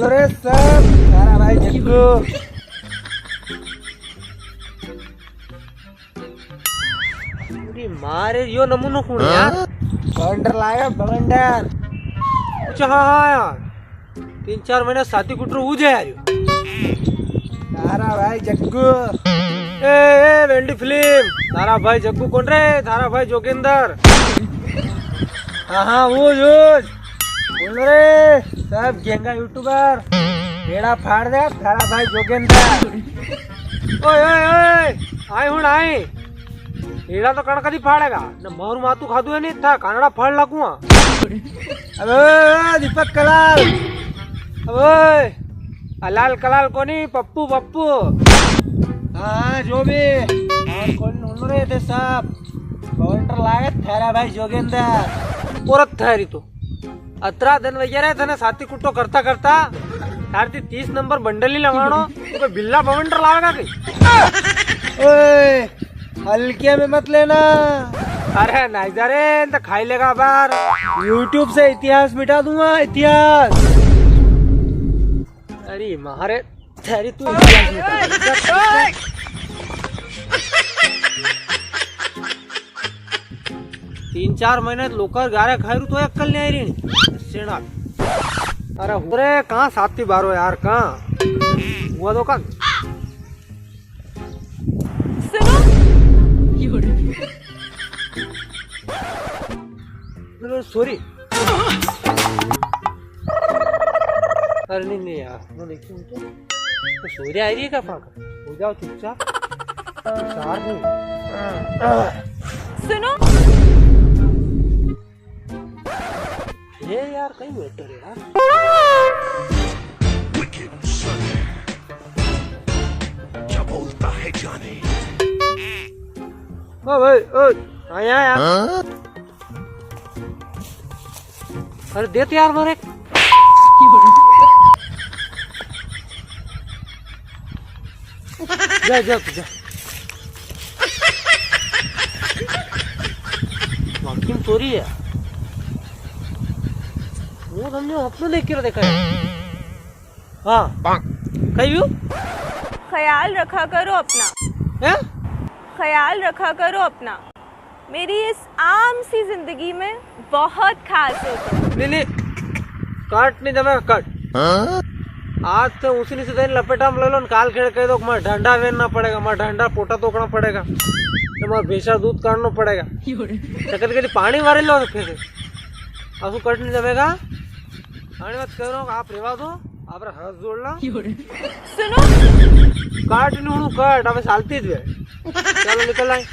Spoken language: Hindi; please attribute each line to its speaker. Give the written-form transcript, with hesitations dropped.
Speaker 1: रे सब तारा भाई जग्गू मारे यो नमूनो कौन यार बवंडर लाया बवंडर अच्छा हाँ यार 3-4 महीने साथी कुटरू हो जाए यार तारा भाई जग्गू ए वेंडी फिल्म तारा भाई जग्गू कौन रे तारा भाई जोगिंदर हाँ वो जो बोल रे सब गेंगा यूट्यूबर बेड़ा फाड़ दे तारा भाई जोगिंदर ओए ओए ओए आए हुण आए एड़ा तो कण कदी फाड़ेगा न मारू मातू खादू है नहीं था कानड़ा फाड़ लगूंगा अबे दीपक कलाल अबे अलाल कलाल कोनी पप्पू पप्पू हाँ जो भी और कौन उन रहे थे सब बवंडर लागे थारा भाई जोगिंदर औरत थारी तो 18 दिन वगैरह था ना साथी कुट्टो करता करता तारती 30 नंबर बंडल ही लगानो तो कोई बिल्ला बवंडर लावेगा कहीं ओए हल्के में मत लेना अरे नहीं जा रे तो खाई लेगा बार YouTube से इतिहास मिटा दूंगा इतिहास अरे मारे तेरी तू इतिहास मिटा 3-4 महीने लोकर गारे खायरू तो अक्कल नहीं आई रही सेना अरे हुरे कहाँ साथी बारो यार कहाँ हुआ तो का सॉरी अरे नहीं यार वो देखिए तो सूर्य आ रही है क्या फाका हो जाओ चुपचाप शार नहीं
Speaker 2: सुनो
Speaker 1: ये यार कहीं बेटर है यार क्या बोलता है जाने ओ भाई ओ आया यार अरे देते यार मारे जा जा जा वाकिम चोरी है वो हमने अपने देख के देखा है हाँ कहीं भी
Speaker 2: ख्याल रखा करो अपना
Speaker 1: है
Speaker 2: ख्याल रखा करो अपना मेरी इस आम सी जिंदगी में बहुत खास हो तुम
Speaker 1: नहीं काट नहीं जमेगा कट आज से उसी से दिन लपेटा में ले लो काल खेड़ कह दो मैं डंडा वेनना पड़ेगा मैं डंडा पोटा तोड़ना पड़ेगा मैं बेचा दूध काटना पड़ेगा चक्कर के लिए पानी मारे लो फिर अब कट नहीं जमेगा पानी मत कह रहा हूँ आप रेवा दो आप हाथ जोड़ना
Speaker 2: सुनो
Speaker 1: काट नहीं हूँ कट अब सालती चलो निकल आए